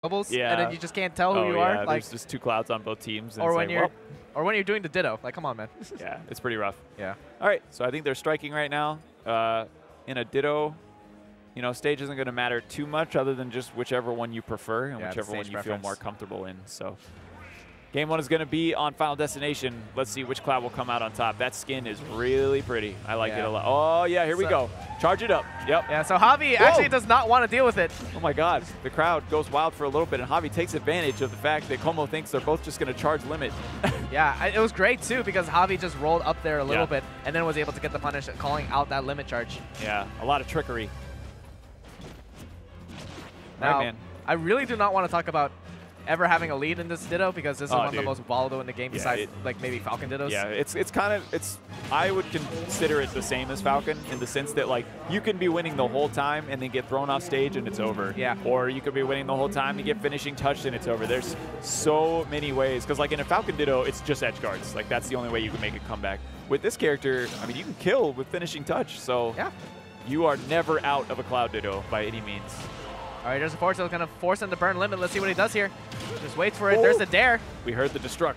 bubbles, Yeah. and then you just can't tell who you are. Yeah, Like, there's just 2 clouds on both teams. And or it's when like, you're, well, or when you're doing the ditto. Like, come on, man. yeah, it's pretty rough. Yeah. All right, so I think they're striking right now. In a ditto, you know, stage isn't going to matter too much other than just whichever one you prefer and whichever one you feel more comfortable in. So game 1 is going to be on Final Destination. Let's see which cloud will come out on top. That skin is really pretty. I like it a lot. Oh, yeah, here we go. Charge it up. Yep. Yeah, so Javi actually does not want to deal with it. Oh, my God. The crowd goes wild for a little bit, and Javi takes advantage of the fact that Como thinks they're both just going to charge limit. Yeah, it was great, too, because Javi just rolled up there a little bit and then was able to get the punish, calling out that limit charge. Yeah, a lot of trickery. Now, right, man. I really do not want to talk about ever having a lead in this ditto because this is one of the most volatile in the game besides like maybe Falcon dittos. Yeah, it's kind of, I would consider it the same as Falcon in the sense that like you can be winning the whole time and then get thrown off stage and it's over. Yeah. Or you could be winning the whole time and get finishing touched and it's over. There's so many ways because like in a Falcon ditto, it's just edge guards. Like that's the only way you can make a comeback. With this character, I mean, you can kill with finishing touch. So yeah, you are never out of a Cloud ditto by any means. All right, there's a force that's going to force him to burn limit. Let's see what he does here. Just waits for it. There's the dare. We heard the destruct.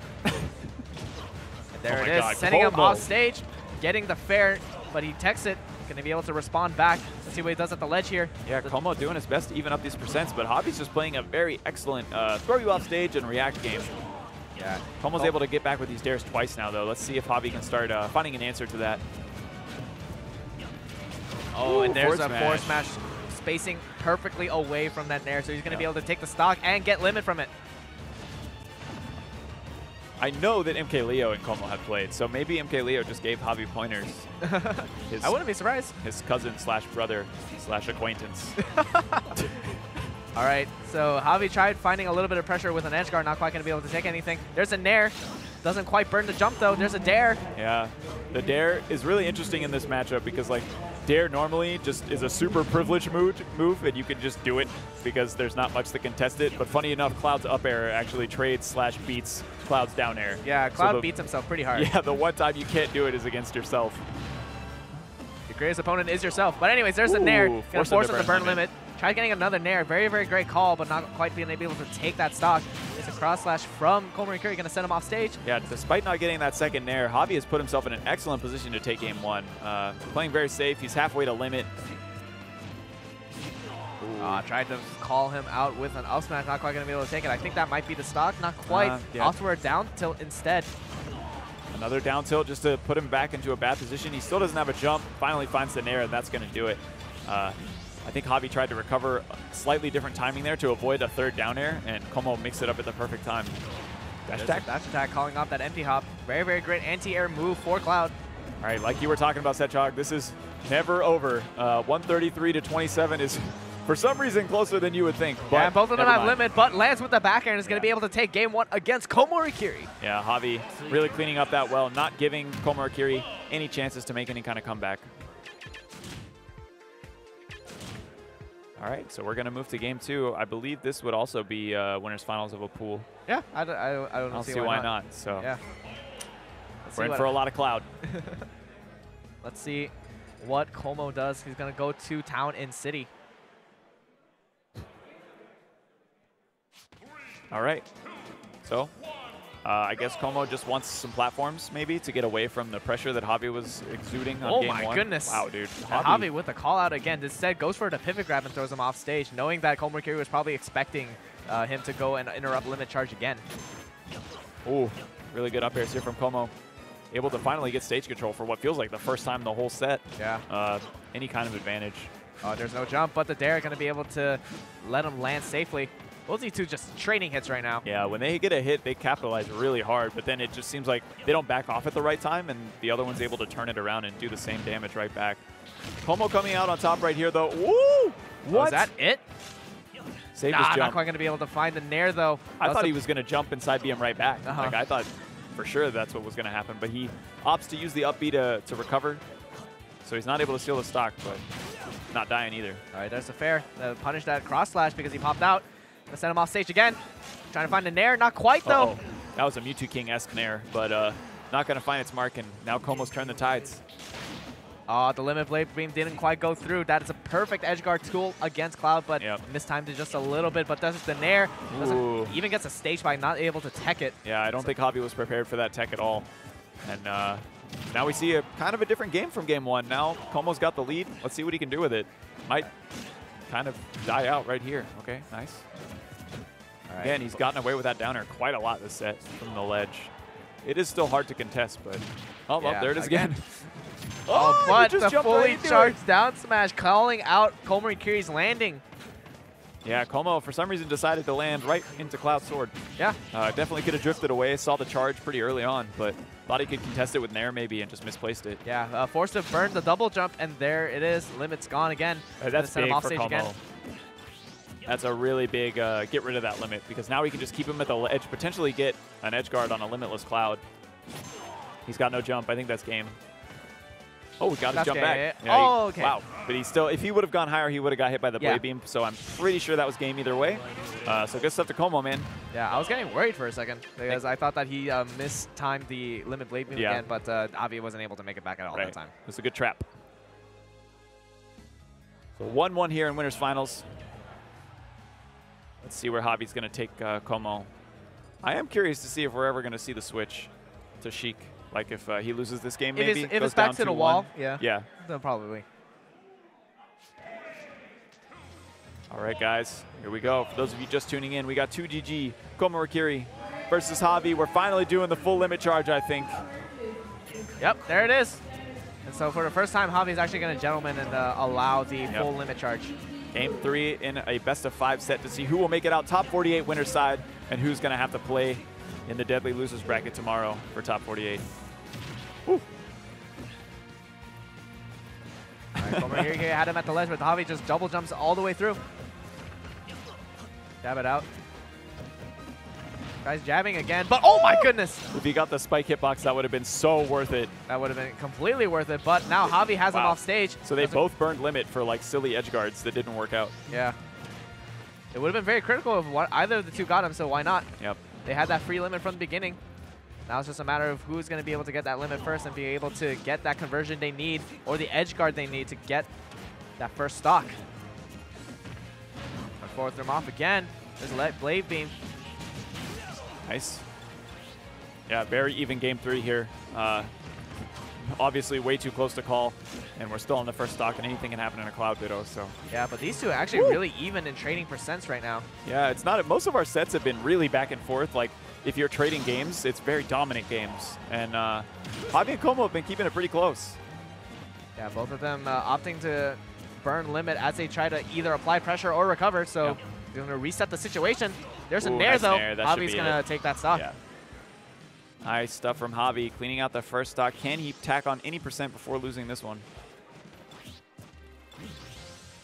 There it is, sending him off stage, getting the fair, but he techs it. Going to be able to respond back. Let's see what he does at the ledge here. Yeah, Como doing his best to even up these percents, but Javi's just playing a very excellent throw you off stage and react game. Yeah. Como's able to get back with these dares twice now, though. Let's see if Javi can start finding an answer to that. Oh, and there's a force smash spacing perfectly away from that Nair, so he's going to be able to take the stock and get limit from it. I know that MK Leo and Como have played, so maybe MK Leo just gave Javi pointers. I wouldn't be surprised. His cousin slash brother slash acquaintance. All right, so Javi tried finding a little bit of pressure with an edge guard, not quite going to be able to take anything. There's a Nair. Doesn't quite burn the jump, though. There's a dare. Yeah, the dare is really interesting in this matchup because, like, dare normally just is a super privileged move, and you can just do it because there's not much that can test it. But funny enough, Cloud's up air actually trades slash beats Cloud's down air. Yeah, Cloud beats himself pretty hard. Yeah, the one time you can't do it is against yourself. Your greatest opponent is yourself. But anyways, there's a Nair. Gonna force him to burn limit. Try getting another Nair. Very, very great call, but not quite being able to take that stock. It's a cross slash from komorikiri, going to send him off stage. Yeah, despite not getting that second Nair, Javi has put himself in an excellent position to take game 1. Playing very safe. He's halfway to limit. Tried to call him out with an up smash. Not quite going to be able to take it. I think that might be the stock. Not quite. Off to a down tilt instead. Another down tilt just to put him back into a bad position. He still doesn't have a jump. Finally finds the Nair, and that's going to do it. I think Javi tried to recover slightly different timing there to avoid a third down air, and Como mixed it up at the perfect time. Dash attack. Dash attack calling off that empty hop. Very, very great anti-air move for Cloud. All right, like you were talking about, Setchog, this is never over. 133 to 27 is, for some reason, closer than you would think. But yeah, both of them have limit, but lands with the back air and is going to be able to take game 1 against komorikiri. Yeah, Javi really cleaning up that well, not giving komorikiri any chances to make any kind of comeback. All right, so we're going to move to game 2. I believe this would also be winners finals of a pool. Yeah, I don't see why not. So yeah, we're in for a lot of Cloud. Let's see what Como does. He's going to go to town in city. All right, so I guess Como just wants some platforms maybe to get away from the pressure that Javi was exuding on game 1. Oh my goodness. Wow, dude. Javi with the call out again. Instead goes for the pivot grab and throws him off stage, knowing that komorikiri was probably expecting him to go and interrupt limit charge again. Ooh, really good up airs here from Como. Able to finally get stage control for what feels like the first time the whole set. Yeah. Any kind of advantage. Oh, there's no jump, but the dare going to be able to let him land safely. Those are two just training hits right now. Yeah, when they get a hit, they capitalize really hard, but then it just seems like they don't back off at the right time, and the other one's able to turn it around and do the same damage right back. Como coming out on top right here, though. Woo! What? Was that it? Saved his jump. Not quite going to be able to find the Nair, though. I thought he was going to jump inside BM right back. Like, I thought for sure that's what was going to happen, but he opts to use the up B to recover, so he's not able to steal the stock, but not dying either. All right, there's the fair. Punish that cross slash because he popped out. Gonna send him off stage again. Trying to find a Nair, not quite though. That was a Mewtwo King-esque Nair, but not gonna find its mark, and now Como's turned the tides. Oh, the limit blade beam didn't quite go through. That is a perfect edge guard tool against Cloud, but mistimed it just a little bit. But does the Nair. Even gets a stage by not able to tech it. Yeah, I don't think Javi was prepared for that tech at all. And now we see a kind of a different game from game one. Now Komo's got the lead. Let's see what he can do with it. Might kind of die out right here. Okay, nice. Right. Again, he's gotten away with that downer quite a lot this set from the ledge. It is still hard to contest, but oh, well, there it is again. Oh, but the fully charged down smash calling out komorikiri's landing. Yeah, Como for some reason decided to land right into Cloud's sword. Yeah. Definitely could have drifted away. Saw the charge pretty early on, but thought he could contest it with Nair maybe and just misplaced it. Yeah, forced to burn the double jump, and there it is. Limit's gone again. That's big for Como. That's a really big get rid of that limit, because now we can just keep him at the edge, potentially get an edge guard on a limitless Cloud. He's got no jump. I think that's game. Oh, we got his jump back. Yeah, okay. Wow. But he still, if he would have gone higher, he would have got hit by the blade beam. So I'm pretty sure that was game either way. So good stuff to Como, man. Yeah, I was getting worried for a second because I thought that he mistimed the limit blade beam again, but Javi wasn't able to make it back at all that time. It was a good trap. So 1-1 here in winners finals. Let's see where Javi's going to take Como. I am curious to see if we're ever going to see the switch to Sheik. Like if he loses this game, maybe if it's back to the wall, yeah, then probably. All right, guys, here we go. For those of you just tuning in, we got 2GG komorikiri versus Javi. We're finally doing the full limit charge, I think. Yep, there it is. And so for the first time, Javi's actually going to gentleman and allow the full limit charge. Game 3 in a best-of-5 set to see who will make it out top 48 winner's side and who's going to have to play in the deadly losers bracket tomorrow for top 48. Woo. All right, komorikiri had him at the ledge, but Javi just double jumps all the way through. Jab it out. Guy's jabbing again, but oh my goodness! If he got the spike hitbox, that would have been so worth it. That would have been completely worth it, but now Javi has him off stage. So they both burned limit for like silly edge guards that didn't work out. Yeah. It would have been very critical if either of the two got him, so why not? Yep. They had that free limit from the beginning. Now it's just a matter of who's going to be able to get that limit first and be able to get that conversion they need, or the edge guard they need to get that first stock. Forward throw him off again. There's a blade beam. Nice. Yeah, very even game 3 here. Obviously way too close to call, and we're still on the first stock, and anything can happen in a Cloud Ditto. So yeah, but these two are actually really even in trading percents right now. Yeah, it's not. Most of our sets have been really back and forth. Like if you're trading games, it's very dominant games, and Javi and Como have been keeping it pretty close. Yeah, both of them opting to burn limit as they try to either apply pressure or recover. So they're going to reset the situation. There's a Nair, though. Javi's going to take that stock. Yeah. Nice stuff from Javi, cleaning out the first stock. Can he tack on any percent before losing this one?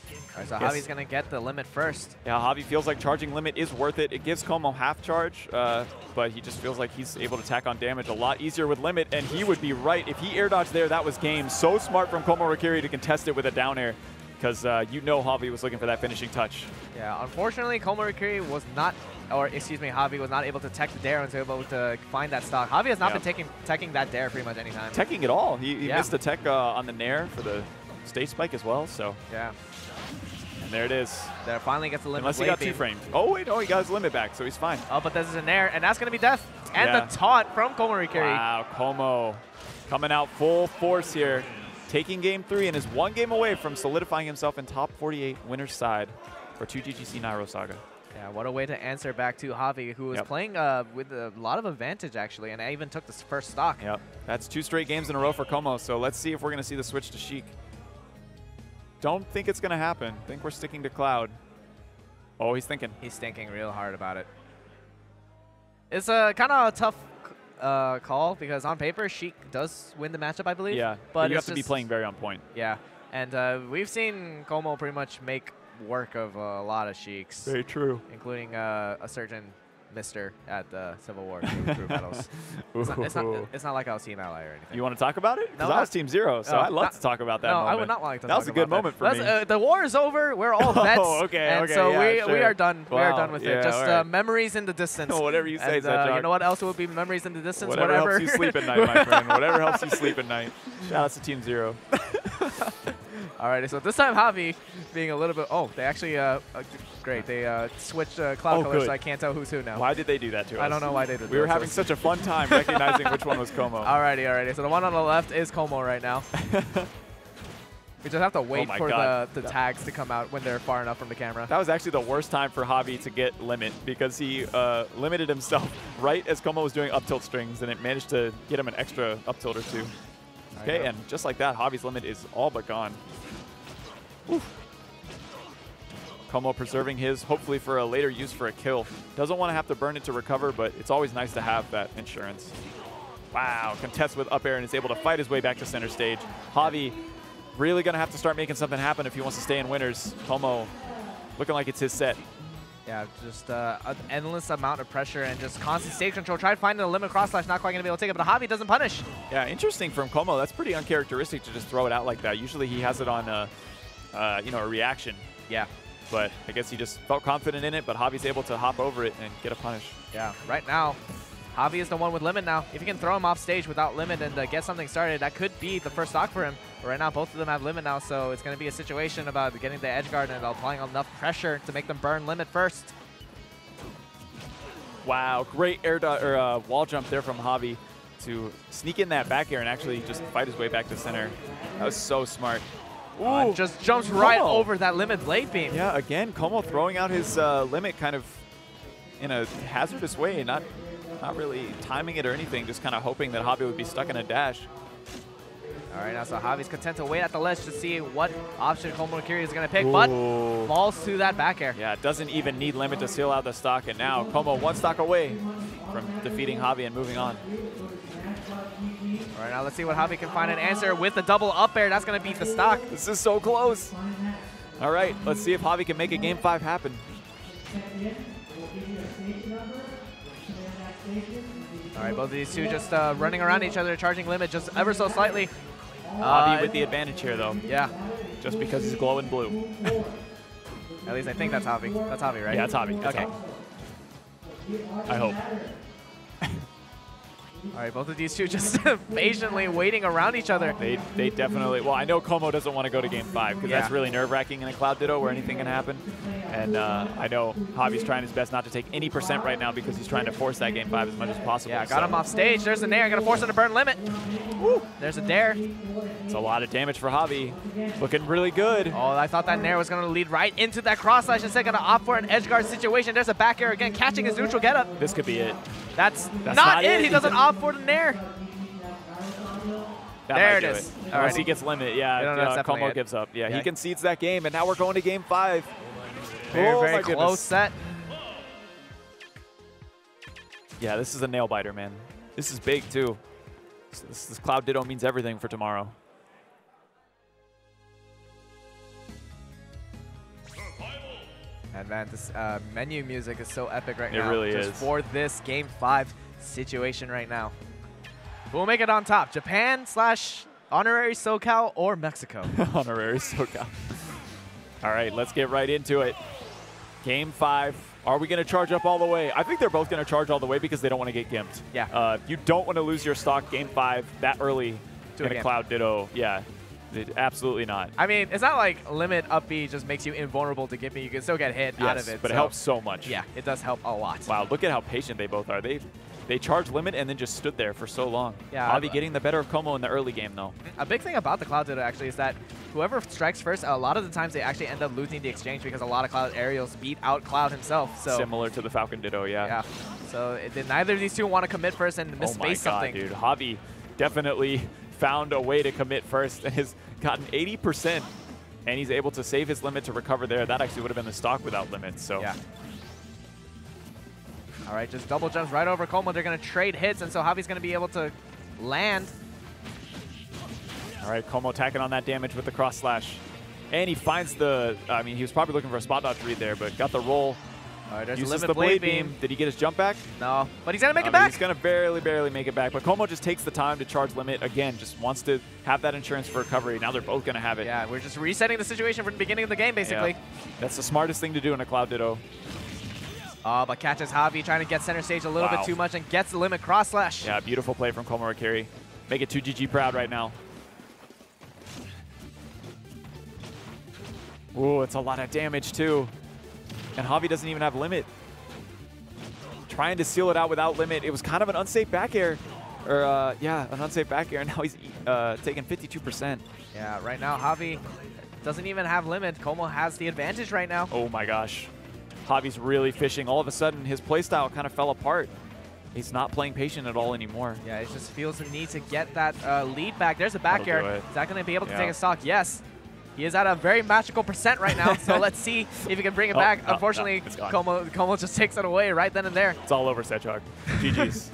All right, so Javi's going to get the limit first. Yeah, Javi feels like charging limit is worth it. It gives Como half charge, but he just feels like he's able to tack on damage a lot easier with limit, and he would be right. If he air dodged there, that was game. So smart from komorikiri to contest it with a down air, because you know Javi was looking for that finishing touch. Yeah, unfortunately, komorikiri was not, or excuse me, Javi was not able to tech the dare and was able to find that stock. Javi has not been teching that dare pretty much any time. Teching it all. He missed the tech on the Nair for the stage spike as well, so. Yeah. And there it is. There finally gets the limit. Unless he got 2 framed. Oh, wait, no, he got his limit back, so he's fine. Oh, but this is a Nair, and that's going to be death. And the taunt from komorikiri. Wow, Como coming out full force here. Taking game 3 and is 1 game away from solidifying himself in top 48 winner's side for 2GGC Nairo Saga. Yeah, what a way to answer back to Javi, who was playing with a lot of advantage, actually, and I even took this first stock. Yep, that's 2 straight games in a row for Como, so let's see if we're going to see the switch to Sheik. Don't think it's going to happen. Think we're sticking to Cloud. Oh, he's thinking. He's thinking real hard about it. It's a kind of a tough call, because on paper, Sheik does win the matchup, I believe. Yeah, but you have to be playing very on point. Yeah, and we've seen Como pretty much make work of a lot of Sheiks. Very true. Including a certain Mister at the Civil War group battles. It's not like I was Team Ally or anything. You want to talk about it? Because I was Team Zero, so I'd love to talk about that moment. I would not like to talk about that. That was a good moment for me. The war is over. We're all vets. And so we are done. Wow. We are done with it. Just memories in the distance. Whatever you say, you know what else would be memories in the distance? Whatever helps you sleep at night, my friend. Whatever helps you sleep at night. Shout out to Team Zero. All right, so this time Javi being a little bit. Oh, they actually great. They switched cloud colors, so I can't tell who's who now. Why did they do that to us? I don't know why they did that. We were having such a fun time recognizing which one was Como. Alrighty. So the one on the left is Como right now. We just have to wait for the tags to come out when they're far enough from the camera. That was actually the worst time for Javi to get limit because he limited himself right as Como was doing up tilt strings, and it managed to get him an extra up tilt or two. Okay, and just like that, Javi's limit is all but gone. Oof. Como preserving his, hopefully for a later use for a kill. Doesn't want to have to burn it to recover, but it's always nice to have that insurance. Wow, contests with up air and is able to fight his way back to center stage. Javi really going to have to start making something happen if he wants to stay in winners. Como looking like it's his set. Yeah, just an endless amount of pressure and just constant stage control. Tried finding the limit cross slash, not quite going to be able to take it, but Javi doesn't punish. Yeah, interesting from Como. That's pretty uncharacteristic to just throw it out like that. Usually he has it on a reaction. Yeah. But I guess he just felt confident in it, but Javi's able to hop over it and get a punish. Yeah, right now, Javi is the one with limit now. If you can throw him off stage without limit and get something started, that could be the first stock for him. But right now, both of them have limit now, so it's going to be a situation about getting the edge guard and applying enough pressure to make them burn limit first. Wow, great air wall jump there from Javi to sneak in that back air and actually just fight his way back to center. That was so smart. Ooh, just jumps right over that limit blade beam. Yeah, again, Como throwing out his limit kind of in a hazardous way, not really timing it or anything, just kind of hoping that Javi would be stuck in a dash. All right, now so Javi's content to wait at the ledge to see what option komorikiri is going to pick, but falls to that back air. Yeah, doesn't even need limit to seal out the stock, and now Como one stock away from defeating Javi and moving on. All right, now let's see what Javi can find an answer with the double up air. That's going to beat the stock. This is so close. All right, let's see if Javi can make a game 5 happen. All right, both of these two just running around each other, charging limit just ever so slightly. Javi with the advantage here, though. Yeah. Just because he's glowing blue. At least I think that's Javi. That's Javi, right? Yeah, it's Javi. Okay. I hope. All right, both of these two just patiently waiting around each other. They definitely, well, I know Como doesn't want to go to game 5 because that's really nerve-wracking in a Cloud Ditto where anything can happen. And I know Javi's trying his best not to take any % right now because he's trying to force that game 5 as much as possible. Yeah, got him off stage. There's a nair. Going to force him to burn limit. Woo! There's a dare. It's a lot of damage for Javi. Looking really good. Oh, I thought that nair was going to lead right into that cross slash. Instead, going to opt for an edge guard situation. There's a back air again, catching his neutral getup. This could be it. That's not it. He doesn't opt for the nair. There it is. Unless he gets limit, yeah, Como gives up. Yeah, he concedes that game, and now we're going to game 5. Very close set. Yeah, this is a nail biter, man. This is big, too. This Cloud Ditto means everything for tomorrow. And man, this menu music is so epic right now. It really just is. For this game 5 situation right now. We'll make it on top. Japan / honorary SoCal or Mexico. Honorary SoCal. All right, let's get right into it. Game 5. Are we going to charge up all the way? I think they're both going to charge all the way because they don't want to get gimped. Yeah. You don't want to lose your stock game 5 that early in a Cloud Ditto. Yeah, absolutely not. I mean, it's not like limit up B just makes you invulnerable to gimping. You can still get hit out of it. But it helps so much. Yeah, it does help a lot. Wow, look at how patient they both are. They charged limit and then just stood there for so long. Yeah, Javi getting the better of Como in the early game, though. A big thing about the Cloud Ditto actually is that whoever strikes first, a lot of the times they actually end up losing the exchange because a lot of Cloud aerials beat out Cloud himself. So similar to the Falcon Ditto, yeah. Yeah. So neither of these two want to commit first and misspace something. Oh my god, dude. Javi definitely found a way to commit first and has gotten 80%, and he's able to save his limit to recover there. That actually would have been the stock without limits. So. Yeah. All right, just double jumps right over Como. They're going to trade hits, and so Javi's going to be able to land. All right, Como tacking on that damage with the cross slash. And he finds the, I mean, he was probably looking for a spot dodge read there, but got the roll. All right, there's uses the the blade beam. Did he get his jump back? No, but he's going to make it back. He's going to barely make it back. But Como just takes the time to charge limit. Again, just wants to have that insurance for recovery. Now they're both going to have it. Yeah, we're just resetting the situation from the beginning of the game, basically. Yeah. That's the smartest thing to do in a Cloud Ditto. But catches Javi trying to get center stage a little bit too much and gets the limit cross slash. Yeah, beautiful play from komorikiri. Make it 2GG proud right now. Ooh, it's a lot of damage too. And Javi doesn't even have limit. Trying to seal it out without limit. It was kind of an unsafe back air. Or, yeah, an unsafe back air. And now he's taking 52%. Yeah, right now, Javi doesn't even have limit. Como has the advantage right now. Oh my gosh. Javi's really fishing. All of a sudden, his playstyle kind of fell apart. He's not playing patient at all anymore. Yeah, he just feels the need to get that lead back. There's a back air. Is that going to be able to take a stock? Yes. He is at a very magical percent right now, so let's see if he can bring it back. Unfortunately, Como just takes it away right then and there. It's all over, Sechog. GG's.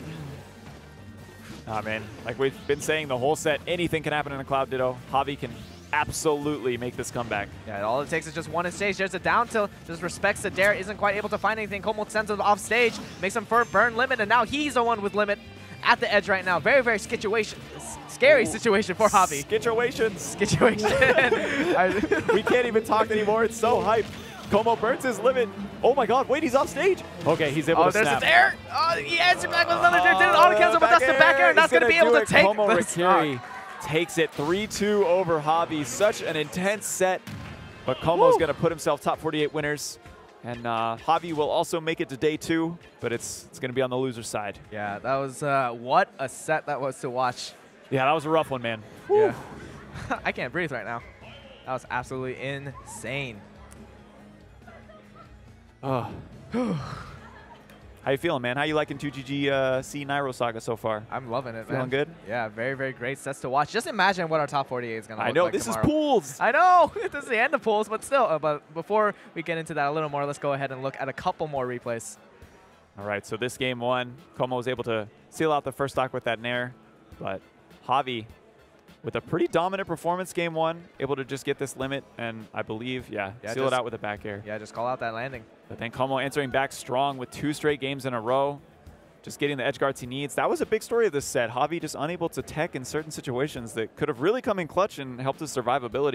Nah, man. Like we've been saying the whole set, anything can happen in a Cloud Ditto. Javi can absolutely make this comeback. Yeah, all it takes is just one stage. There's a down tilt. Just respects that Dare isn't quite able to find anything. Como sends him off stage, makes him for burn limit, and now he's the one with limit at the edge right now. Very, very scary situation for Javi. Situations. We can't even talk anymore. It's so hype. Como burns his limit. Oh my god, wait, he's off stage. Okay, he's able to snap. Oh, there's his air. Oh, he answered back with another dare. Didn't auto-cancel, but that's the back air, and that's going to be able to take komorikiri takes it 3-2 over Javi. Such an intense set, but Como's going to put himself top 48 winners. And Javi will also make it to day 2, but it's going to be on the loser side. Yeah, that was what a set that was to watch. Yeah, that was a rough one, man. Yeah. I can't breathe right now. That was absolutely insane. Oh. How you feeling, man? How you liking 2GG C Nairo Saga so far? I'm loving it, man. Feeling good? Yeah, very, very great sets to watch. Just imagine what our top 48 is going to look like. I know, this tomorrow. is pools. I know, this is the end of pools, but still. But before we get into that a little more, let's go ahead and look at a couple more replays. All right, so this game 1, Como was able to seal out the first stock with that Nair, but Javi, with a pretty dominant performance game 1, able to just get this limit and I believe, seal it out with a back air. Yeah, just call out that landing. But then Como answering back strong with 2 straight games in a row. Just getting the edge guards he needs. That was a big story of this set. Javi just unable to tech in certain situations that could have really come in clutch and helped his survivability.